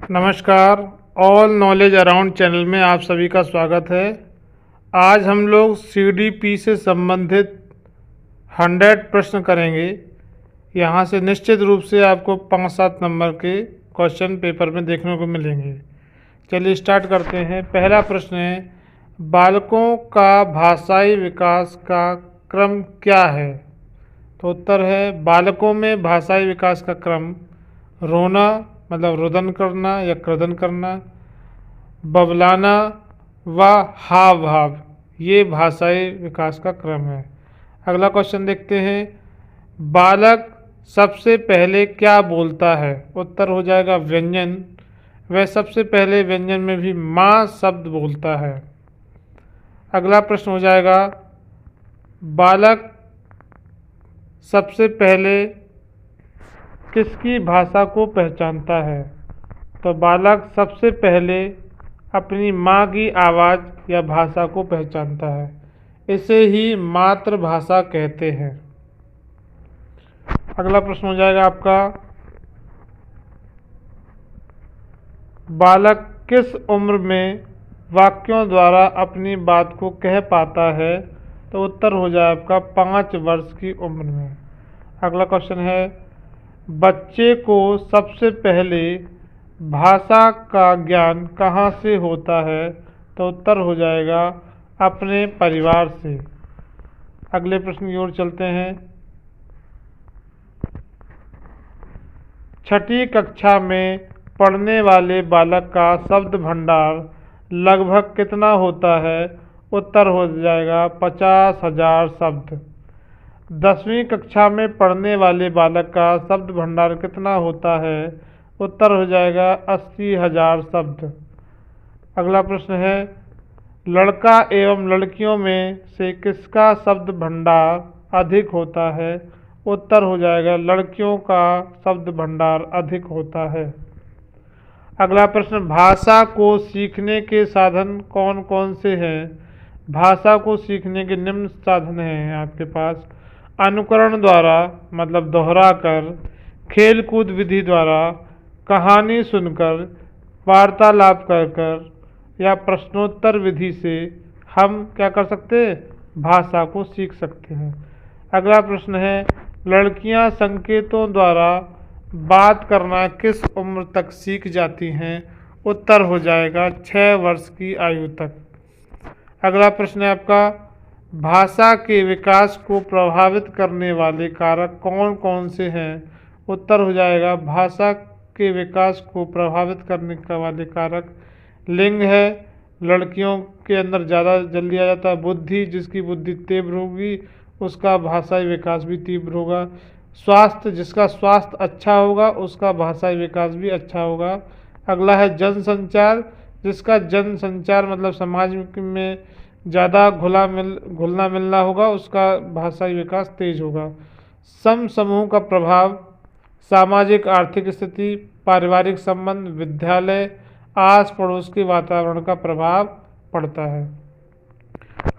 नमस्कार। All knowledge around channel में आप सभी का स्वागत है। आज हम लोग सीडीपी से संबंधित 100 प्रश्न करेंगे। यहाँ से निश्चित रूप से आपको 5-7 नंबर के क्वेश्चन पेपर में देखने को मिलेंगे। चलिए स्टार्ट करते हैं। पहला प्रश्न है, बालकों का भाषाई विकास का क्रम क्या है? तो उत्तर है, बालकों में भाषाई विकास का क्रम रोना मतलब रुदन करना या क्रदन करना, बबलाना व हाव भाव, ये भाषाई विकास का क्रम है। अगला क्वेश्चन देखते हैं, बालक सबसे पहले क्या बोलता है? उत्तर हो जाएगा व्यंजन। वह सबसे पहले व्यंजन में भी माँ शब्द बोलता है। अगला प्रश्न हो जाएगा, बालक सबसे पहले किसकी भाषा को पहचानता है? तो बालक सबसे पहले अपनी माँ की आवाज़ या भाषा को पहचानता है। इसे ही मातृभाषा कहते हैं। अगला प्रश्न हो जाएगा आपका, बालक किस उम्र में वाक्यों द्वारा अपनी बात को कह पाता है? तो उत्तर हो जाए आपका 5 वर्ष की उम्र में। अगला क्वेश्चन है, बच्चे को सबसे पहले भाषा का ज्ञान कहाँ से होता है? तो उत्तर हो जाएगा अपने परिवार से। अगले प्रश्न की ओर चलते हैं। 6ठी कक्षा में पढ़ने वाले बालक का शब्द भंडार लगभग कितना होता है? उत्तर हो जाएगा 50,000 शब्द। 10वीं कक्षा में पढ़ने वाले बालक का शब्द भंडार कितना होता है? उत्तर हो जाएगा 80,000 शब्द। अगला प्रश्न है, लड़का एवं लड़कियों में से किसका शब्द भंडार अधिक होता है? उत्तर हो जाएगा लड़कियों का शब्द भंडार अधिक होता है। अगला प्रश्न, भाषा को सीखने के साधन कौन कौन से हैं? भाषा को सीखने के निम्न साधन हैं आपके पास, अनुकरण द्वारा मतलब दोहरा कर, खेल कूद विधि द्वारा, कहानी सुनकर, वार्तालाप कर या प्रश्नोत्तर विधि से हम क्या कर सकते हैं? भाषा को सीख सकते हैं। अगला प्रश्न है, लड़कियां संकेतों द्वारा बात करना किस उम्र तक सीख जाती हैं? उत्तर हो जाएगा 6 वर्ष की आयु तक। अगला प्रश्न है आपका, भाषा के विकास को प्रभावित करने वाले कारक कौन कौन से हैं? उत्तर हो जाएगा भाषा के विकास को प्रभावित करने वाले कारक लिंग है, लड़कियों के अंदर ज़्यादा जल्दी आ जाता है, बुद्धि, जिसकी बुद्धि तीव्र होगी उसका भाषाई विकास भी तीव्र होगा, स्वास्थ्य, जिसका स्वास्थ्य अच्छा होगा उसका भाषाई विकास भी अच्छा होगा। अगला है जनसंचार, जिसका जनसंचार मतलब समाज में ज़्यादा घुलना मिलना होगा उसका भाषाई विकास तेज होगा। समूह का प्रभाव, सामाजिक आर्थिक स्थिति, पारिवारिक संबंध, विद्यालय, आस पड़ोस के वातावरण का प्रभाव पड़ता है।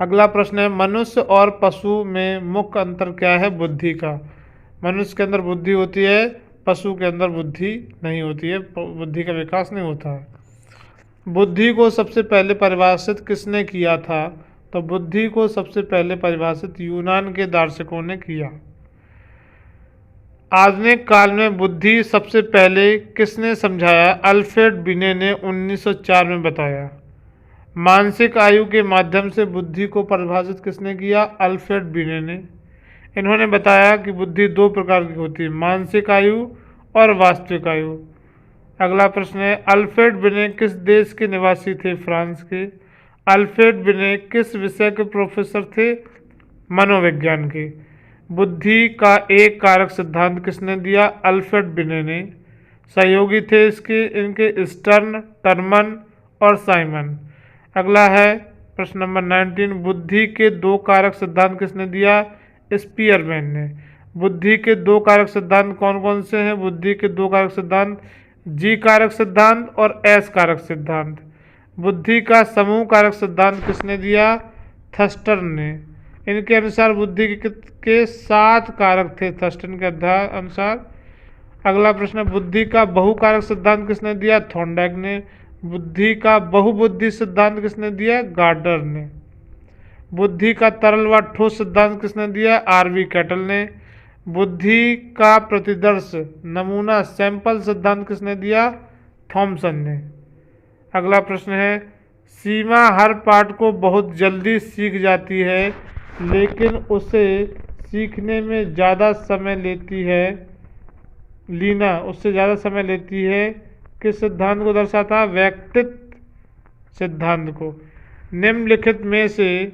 अगला प्रश्न है, मनुष्य और पशु में मुख्य अंतर क्या है? बुद्धि का। मनुष्य के अंदर बुद्धि होती है, पशु के अंदर बुद्धि नहीं होती है, बुद्धि का विकास नहीं होता है। बुद्धि को सबसे पहले परिभाषित किसने किया था? तो बुद्धि को सबसे पहले परिभाषित यूनान के दार्शनिकों ने किया। आधुनिक काल में बुद्धि सबसे पहले किसने समझाया? अल्फ्रेड बिने ने 1904 में बताया। मानसिक आयु के माध्यम से बुद्धि को परिभाषित किसने किया? अल्फ्रेड बिने ने। इन्होंने बताया कि बुद्धि 2 प्रकार की होती है, मानसिक आयु और वास्तविक आयु। अगला प्रश्न है, अल्फ्रेड बिने किस देश के निवासी थे? फ्रांस के। अल्फ्रेड बिने किस विषय के प्रोफेसर थे? मनोविज्ञान के। बुद्धि का एक कारक सिद्धांत किसने दिया? अल्फ्रेड बिने ने। सहयोगी थे इनके स्टर्न, टर्मन और साइमन। अगला है प्रश्न नंबर 19, बुद्धि के 2 कारक सिद्धांत किसने दिया? स्पीयरमैन ने। बुद्धि के 2 कारक सिद्धांत कौन कौन से हैं? बुद्धि के 2 कारक सिद्धांत जी कारक सिद्धांत और एस कारक सिद्धांत। बुद्धि का समूह कारक सिद्धांत किसने दिया? थर्स्टन ने। इनके अनुसार बुद्धि के 7 कारक थे थर्स्टन के अनुसार, अगला प्रश्न है, बुद्धि का बहुकारक सिद्धांत किसने दिया? थॉर्नडाइक ने। बुद्धि का बहुबुद्धि सिद्धांत किसने दिया? गार्डनर ने। बुद्धि का तरल व ठोस सिद्धांत किसने दिया? आरवी कैटल ने। बुद्धि का प्रतिदर्श नमूना सैंपल सिद्धांत किसने दिया? थॉमसन ने। अगला प्रश्न है, सीमा हर पाठ को बहुत जल्दी सीख जाती है लेकिन उसे सीखने में ज़्यादा समय लेती है, लीना उससे ज़्यादा समय लेती है, किस सिद्धांत को दर्शाता? व्यक्तित्व सिद्धांत को। निम्नलिखित में से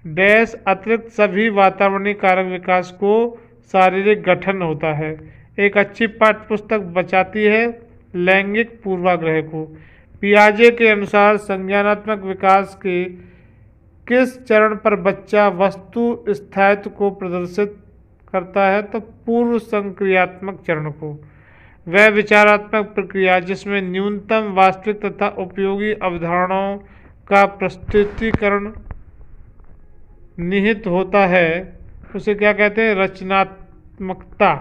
डैश अतिरिक्त सभी वातावरणीय कारक विकास को शारीरिक गठन होता है। एक अच्छी पाठ्य पुस्तक बचाती है लैंगिक पूर्वाग्रह को। पियाजे के अनुसार संज्ञानात्मक विकास के किस चरण पर बच्चा वस्तु स्थायित्व को प्रदर्शित करता है? तो पूर्व संक्रियात्मक चरण को। वह विचारात्मक प्रक्रिया जिसमें न्यूनतम वास्तविक तथा उपयोगी अवधारणाओं का प्रस्तुतिकरण निहित होता है उसे क्या कहते हैं? रचनात्मकता।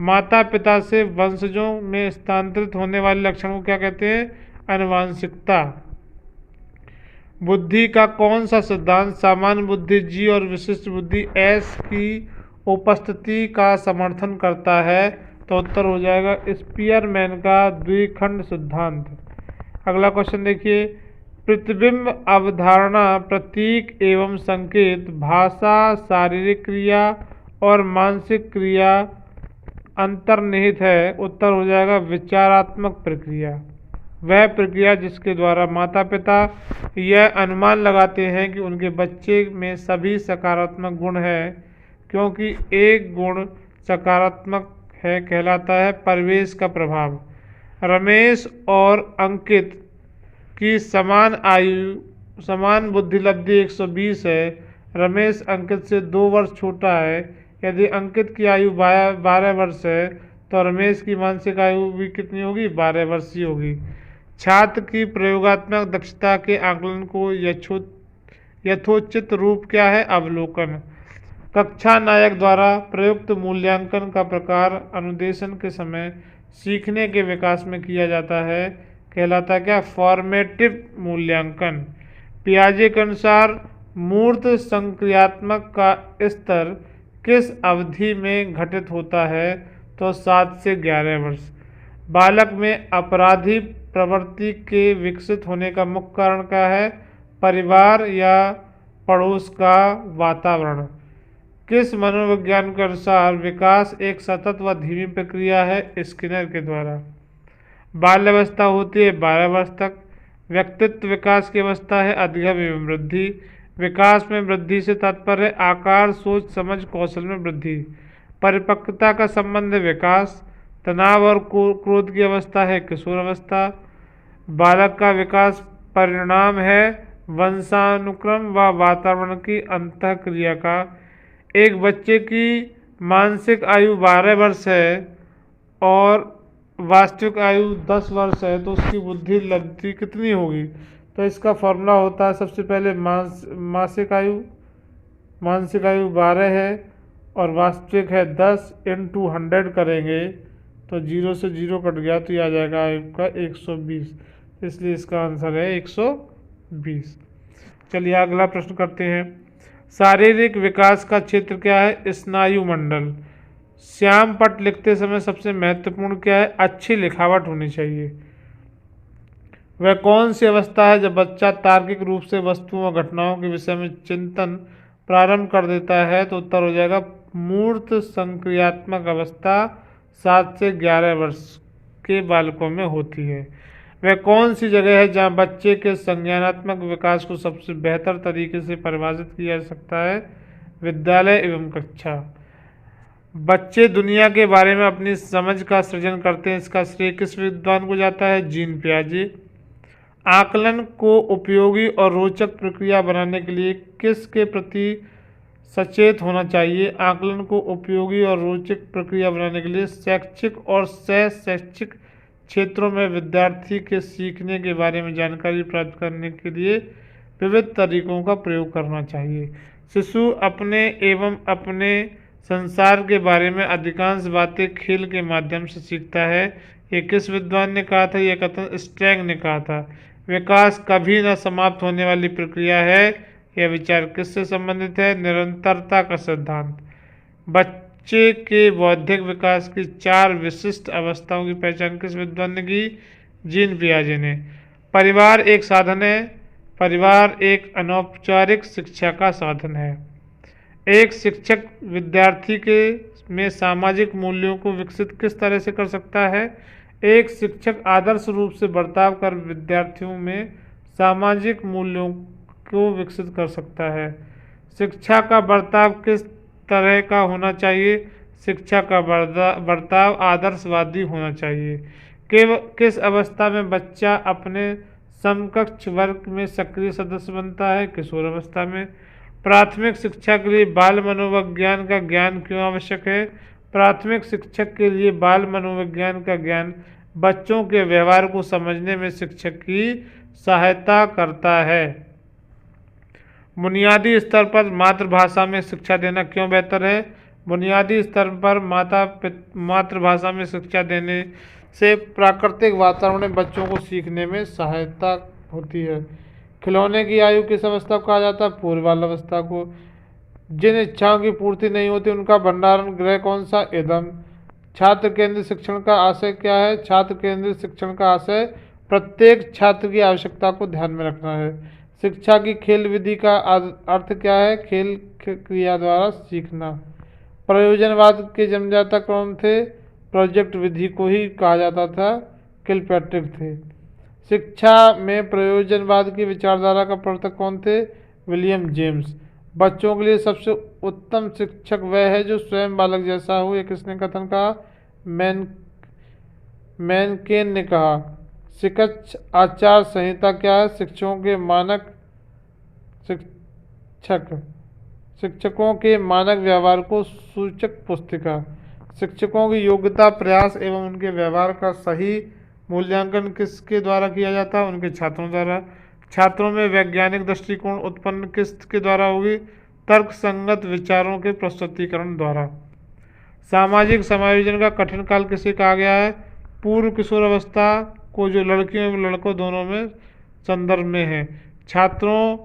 माता पिता से वंशजों में स्थानांतरित होने वाले लक्षणों को क्या कहते हैं? आनुवांशिकता। बुद्धि का कौन सा सिद्धांत सामान्य बुद्धि जी और विशिष्ट बुद्धि एस की उपस्थिति का समर्थन करता है? तो उत्तर हो जाएगा स्पीयरमैन का द्विखंड सिद्धांत। अगला क्वेश्चन देखिए, प्रतिबिंब अवधारणा प्रतीक एवं संकेत भाषा शारीरिक क्रिया और मानसिक क्रिया अंतर्निहित है। उत्तर हो जाएगा विचारात्मक प्रक्रिया। वह प्रक्रिया जिसके द्वारा माता पिता यह अनुमान लगाते हैं कि उनके बच्चे में सभी सकारात्मक गुण है, क्योंकि एक गुण सकारात्मक है कहलाता है परिवेश का प्रभाव। रमेश और अंकित की समान बुद्धिलब्धि 120 है। रमेश अंकित से 2 वर्ष छोटा है। यदि अंकित की आयु 12 वर्ष है तो रमेश की मानसिक आयु भी कितनी होगी? 12 वर्षीय होगी। छात्र की प्रयोगात्मक दक्षता के आकलन को यथोचित रूप क्या है? अवलोकन। कक्षा नायक द्वारा प्रयुक्त मूल्यांकन का प्रकार अनुदेशन के समय सीखने के विकास में किया जाता है, कहलाता है क्या? फॉर्मेटिव मूल्यांकन। पियाजे के अनुसार मूर्त संक्रियात्मक का स्तर किस अवधि में घटित होता है? तो 7 से 11 वर्ष। बालक में अपराधी प्रवृत्ति के विकसित होने का मुख्य कारण क्या है? परिवार या पड़ोस का वातावरण। किस मनोविज्ञान के अनुसार विकास एक सतत व धीमी प्रक्रिया है? स्किनर के द्वारा। बाल्यावस्था होती है 12 वर्ष तक। व्यक्तित्व विकास की अवस्था है अधिगम एवं वृद्धि। विकास में वृद्धि से तात्पर्य है आकार सोच समझ कौशल में वृद्धि। परिपक्वता का संबंध है विकास। तनाव और क्रोध की अवस्था है किशोर अवस्था। बालक का विकास परिणाम है वंशानुक्रम व वातावरण की अंतःक्रिया का। एक बच्चे की मानसिक आयु 12 वर्ष है और वास्तविक आयु 10 वर्ष है तो उसकी बुद्धि लब्धि कितनी होगी? तो इसका फॉर्मूला होता है सबसे पहले मासिक आयु 12 है और वास्तविक है 10 × 100 करेंगे तो 0 से 0 कट गया तो ये आ जाएगा आपका 120, इसलिए इसका आंसर है 120। चलिए अगला प्रश्न करते हैं। शारीरिक विकास का क्षेत्र क्या है? स्नायु मंडल। श्याम पट लिखते समय सबसे महत्वपूर्ण क्या है? अच्छी लिखावट होनी चाहिए। वह कौन सी अवस्था है जब बच्चा तार्किक रूप से वस्तुओं और घटनाओं के विषय में चिंतन प्रारंभ कर देता है? तो उत्तर हो जाएगा मूर्त संक्रियात्मक अवस्था 7 से 11 वर्ष के बालकों में होती है। वह कौन सी जगह है जहाँ बच्चे के संज्ञानात्मक विकास को सबसे बेहतर तरीके से परिभाषित किया जा सकता है? विद्यालय एवं कक्षा। बच्चे दुनिया के बारे में अपनी समझ का सृजन करते हैं, इसका श्रेय किस विद्वान को जाता है? जीन पियाजे। आकलन को उपयोगी और रोचक प्रक्रिया बनाने के लिए किसके प्रति सचेत होना चाहिए? आकलन को उपयोगी और रोचक प्रक्रिया बनाने के लिए शैक्षिक और सह शैक्षिक क्षेत्रों में विद्यार्थी के सीखने के बारे में जानकारी प्राप्त करने के लिए विविध तरीकों का प्रयोग करना चाहिए। शिशु अपने एवं अपने संसार के बारे में अधिकांश बातें खेल के माध्यम से सीखता है। ये किस विद्वान ने कहा था? यह कथन स्ट्रैंग ने कहा था। विकास कभी न समाप्त होने वाली प्रक्रिया है। यह विचार किससे संबंधित है? निरंतरता का सिद्धांत। बच्चे के बौद्धिक विकास की 4 विशिष्ट अवस्थाओं की पहचान किस विद्वान ने की? जीन पियाजे ने। परिवार एक साधन है। परिवार एक अनौपचारिक शिक्षा का साधन है। एक शिक्षक विद्यार्थी के में सामाजिक मूल्यों को विकसित किस तरह से कर सकता है? एक शिक्षक आदर्श रूप से बर्ताव कर विद्यार्थियों में सामाजिक मूल्यों को विकसित कर सकता है। शिक्षा का बर्ताव किस तरह का होना चाहिए? शिक्षा का बर्ताव आदर्शवादी होना चाहिए। किस अवस्था में बच्चा अपने समकक्ष वर्ग में सक्रिय सदस्य बनता है? किशोर अवस्था में। प्राथमिक शिक्षा के लिए बाल मनोविज्ञान का ज्ञान क्यों आवश्यक है? प्राथमिक शिक्षक के लिए बाल मनोविज्ञान का ज्ञान बच्चों के व्यवहार को समझने में शिक्षक की सहायता करता है। बुनियादी स्तर पर मातृभाषा में शिक्षा देना क्यों बेहतर है? बुनियादी स्तर पर मातृभाषा में शिक्षा देने से प्राकृतिक वातावरण में बच्चों को सीखने में सहायता होती है। खिलौने की आयु किस अवस्था को कहा जाता है? पूर्व बाल अवस्था को। जिन इच्छाओं की पूर्ति नहीं होती उनका भंडारण गृह कौन सा? एदम। छात्र केंद्रित शिक्षण का आशय क्या है? छात्र केंद्रित शिक्षण का आशय प्रत्येक छात्र की आवश्यकता को ध्यान में रखना है। शिक्षा की खेल विधि का अर्थ क्या है? खेल क्रिया द्वारा सीखना। प्रयोजनवाद के जन्मदाता कौन थे? प्रोजेक्ट विधि को ही कहा जाता था, किलपैट्रिक थे। शिक्षा में प्रयोजनवाद की विचारधारा का प्रवर्तक कौन थे? William James. बच्चों के लिए सबसे उत्तम शिक्षक वह है जो स्वयं बालक जैसा हो। ये किसने कथन कहा? मैनकेन ने कहा। शिक्षक आचार संहिता क्या है? शिक्षकों के मानक व्यवहार को सूचक पुस्तिका। शिक्षकों की योग्यता, प्रयास एवं उनके व्यवहार का सही मूल्यांकन किसके द्वारा किया जाता है? उनके छात्रों द्वारा। छात्रों में वैज्ञानिक दृष्टिकोण उत्पन्न किसके द्वारा होगी? तर्क संगत विचारों के प्रस्तुतिकरण द्वारा। सामाजिक समायोजन का कठिन काल किसे कहा गया है? पूर्व किशोर अवस्था को, जो लड़कियों एवं लड़कों दोनों में संदर्भ में है। छात्रों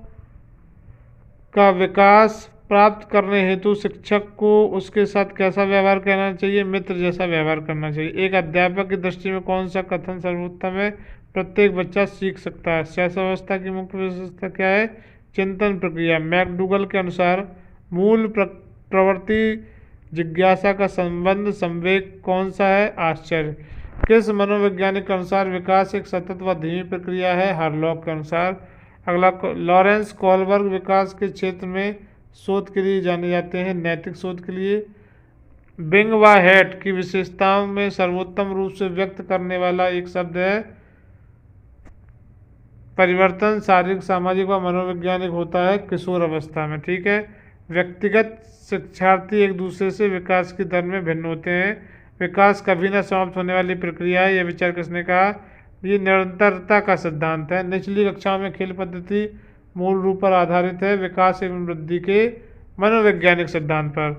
का विकास प्राप्त करने हेतु शिक्षक को उसके साथ कैसा व्यवहार करना चाहिए? मित्र जैसा व्यवहार करना चाहिए। एक अध्यापक की दृष्टि में कौन सा कथन सर्वोत्तम है? प्रत्येक बच्चा सीख सकता है। शैशवावस्था की मुख्य विशेषता क्या है? चिंतन प्रक्रिया। मैकडूगल के अनुसार मूल प्रवृत्ति जिज्ञासा का संबंध संवेग कौन सा है? आश्चर्य। किस मनोवैज्ञानिक के अनुसार विकास एक सतत व धीमी प्रक्रिया है? हार्लॉक के अनुसार। अगला, लॉरेंस कोलबर्ग विकास के क्षेत्र में शोध के लिए जाने जाते हैं, नैतिक शोध के लिए। बिंग व हेट की विशेषताओं में सर्वोत्तम रूप से व्यक्त करने वाला एक शब्द है परिवर्तन शारीरिक, सामाजिक व मनोवैज्ञानिक होता है किशोर अवस्था में। ठीक है। व्यक्तिगत शिक्षार्थी एक दूसरे से विकास की दर में भिन्न होते हैं। विकास कभी न समाप्त होने वाली प्रक्रिया है। यह विचार किसने कहा? ये निरंतरता का सिद्धांत है। निचली कक्षाओं में खेल पद्धति मूल रूप पर आधारित है विकास एवं वृद्धि के मनोवैज्ञानिक सिद्धांत पर।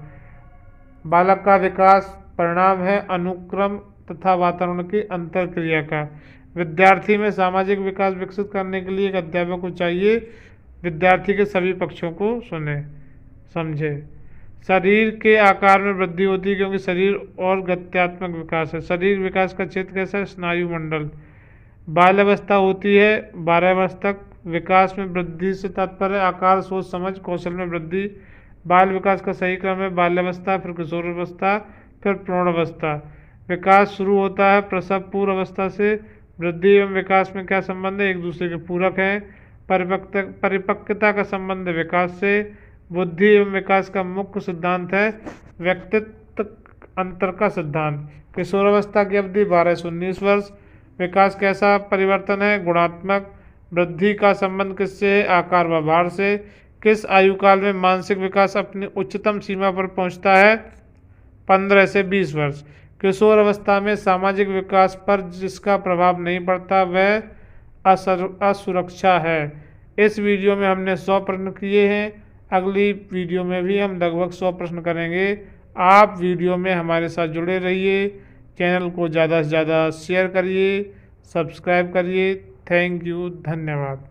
बालक का विकास परिणाम है अनुक्रम तथा वातावरण की अंतरक्रिया का। विद्यार्थी में सामाजिक विकास विकसित करने के लिए एक अध्यापक को चाहिए विद्यार्थी के सभी पक्षों को सुने समझे। शरीर के आकार में वृद्धि होती है क्योंकि शरीर और गत्यात्मक विकास है। शरीर विकास का क्षेत्र कैसा है? स्नायु मंडल। बाल्यावस्था होती है 12 वर्ष तक। विकास में वृद्धि से तात्पर्य आकार, सोच, समझ, कौशल में वृद्धि। बाल विकास का सही क्रम है बाल्यावस्था, फिर किशोरावस्था, फिर प्रौढ़ावस्था। विकास शुरू होता है प्रसव पूर्व अवस्था से। वृद्धि एवं विकास में क्या संबंध है? एक दूसरे के पूरक हैं। परिपक्वता का संबंध विकास से। बुद्धि एवं विकास का मुख्य सिद्धांत है व्यक्तित्व अंतर का सिद्धांत। किशोरावस्था की अवधि 12 से 19 वर्ष। विकास कैसा परिवर्तन है? गुणात्मक। वृद्धि का संबंध किससे है? आकार व भार से। किस आयु काल में मानसिक विकास अपनी उच्चतम सीमा पर पहुंचता है? 15 से 20 वर्ष। किशोर अवस्था में सामाजिक विकास पर जिसका प्रभाव नहीं पड़ता वह असुरक्षा है। इस वीडियो में हमने 100 प्रश्न किए हैं। अगली वीडियो में भी हम लगभग 100 प्रश्न करेंगे। आप वीडियो में हमारे साथ जुड़े रहिए। चैनल को ज़्यादा से ज़्यादा शेयर करिए, सब्सक्राइब करिए। थैंक यू, धन्यवाद।